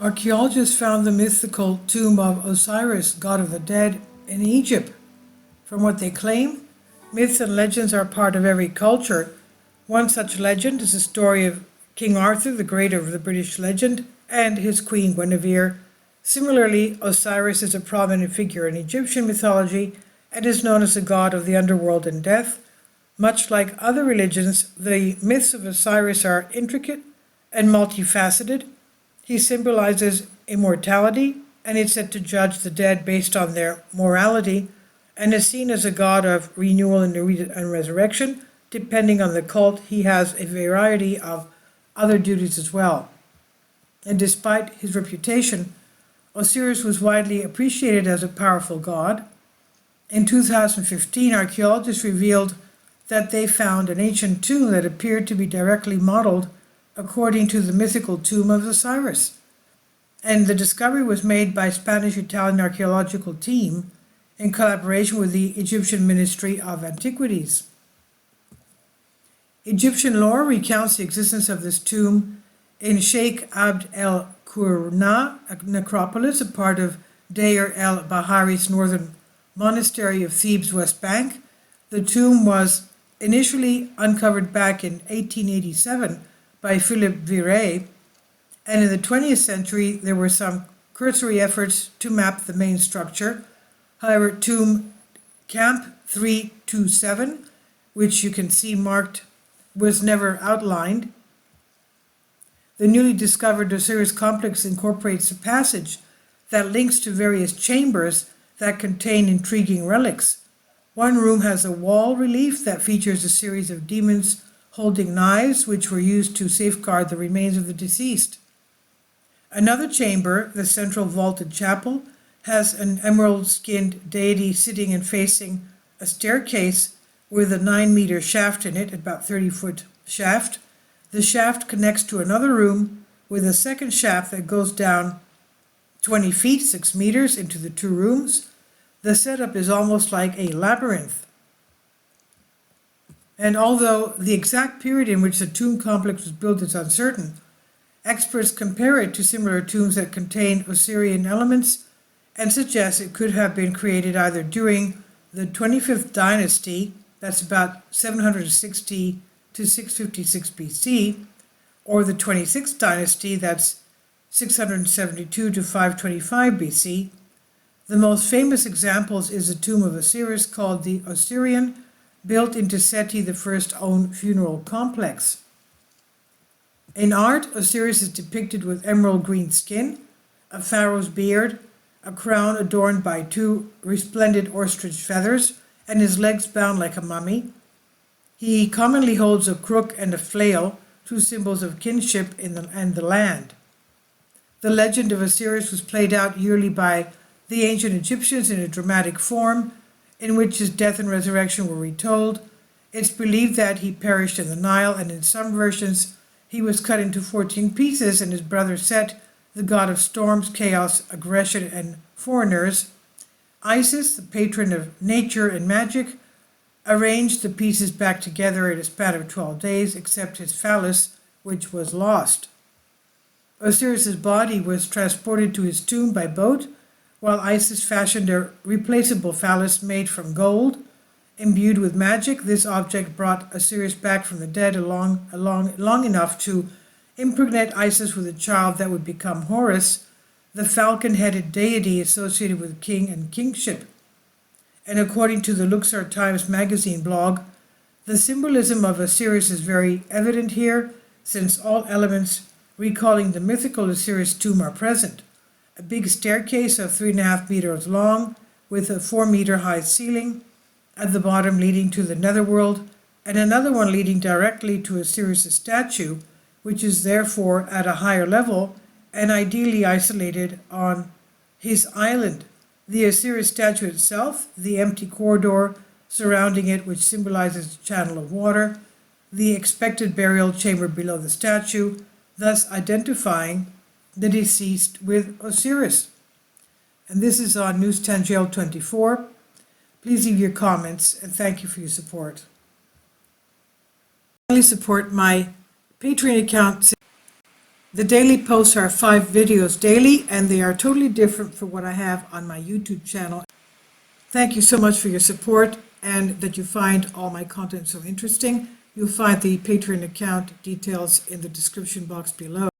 Archaeologists found the mythical tomb of Osiris, god of the dead, in Egypt. From what they claim, myths and legends are part of every culture. One such legend is the story of King Arthur, the great of the British legend, and his queen Guinevere. Similarly, Osiris is a prominent figure in Egyptian mythology and is known as the god of the underworld and death. Much like other religions, the myths of Osiris are intricate and multifaceted. He symbolizes immortality and is said to judge the dead based on their morality, and is seen as a god of renewal and resurrection. Depending on the cult, he has a variety of other duties as well. And despite his reputation, Osiris was widely appreciated as a powerful god. In 2015, archaeologists revealed that they found an ancient tomb that appeared to be directly modeled according to the mythical tomb of Osiris. And the discovery was made by Spanish-Italian archaeological team in collaboration with the Egyptian Ministry of Antiquities. Egyptian lore recounts the existence of this tomb in Sheikh Abd el-Qurna necropolis, a part of Deir el-Bahari's northern monastery of Thebes' West Bank. The tomb was initially uncovered back in 1887 by Philip Viret, and in the 20th century there were some cursory efforts to map the main structure. However, tomb Camp 327, which you can see marked, was never outlined. The newly discovered Osiris complex incorporates a passage that links to various chambers that contain intriguing relics. One room has a wall relief that features a series of demons holding knives, which were used to safeguard the remains of the deceased. Another chamber, the central vaulted chapel, has an emerald-skinned deity sitting and facing a staircase with a 9-meter shaft in it, about 30-foot shaft. The shaft connects to another room with a second shaft that goes down 20 feet, 6 meters, into the two rooms. The setup is almost like a labyrinth. And although the exact period in which the tomb complex was built is uncertain, experts compare it to similar tombs that contain Osirian elements and suggest it could have been created either during the 25th dynasty, that's about 760 to 656 BC, or the 26th dynasty, that's 672 to 525 BC. The most famous examples is the tomb of Osiris called the Osirian, built into Seti I's own funeral complex. In art, Osiris is depicted with emerald green skin, a pharaoh's beard, a crown adorned by 2 resplendent ostrich feathers, and his legs bound like a mummy. He commonly holds a crook and a flail, 2 symbols of kinship and the land. The legend of Osiris was played out yearly by the ancient Egyptians in a dramatic form, in which his death and resurrection were retold. It's believed that he perished in the Nile, and in some versions he was cut into 14 pieces, and his brother Set, the god of storms, chaos, aggression, and foreigners, Isis, the patron of nature and magic, arranged the pieces back together in a span of 12 days, except his phallus, which was lost. Osiris's body was transported to his tomb by boat, while Isis fashioned a replaceable phallus made from gold. Imbued with magic, this object brought Osiris back from the dead long enough to impregnate Isis with a child that would become Horus, the falcon-headed deity associated with king and kingship. And according to the Luxor Times magazine blog, the symbolism of Osiris is very evident here, since all elements recalling the mythical Osiris tomb are present. A big staircase of 3.5 meters long with a 4-meter high ceiling at the bottom leading to the netherworld, and another one leading directly to Osiris' statue, which is therefore at a higher level and ideally isolated on his island. The Osiris statue itself, the empty corridor surrounding it, which symbolizes the channel of water, the expected burial chamber below the statue, thus identifying the deceased with Osiris. And this is on News Tangel 24. Please leave your comments, and thank you for your support. Support my Patreon account. The daily posts are 5 videos daily, and they are totally different from what I have on my YouTube channel. Thank you so much for your support and that you find all my content so interesting. You'll find the Patreon account details in the description box below.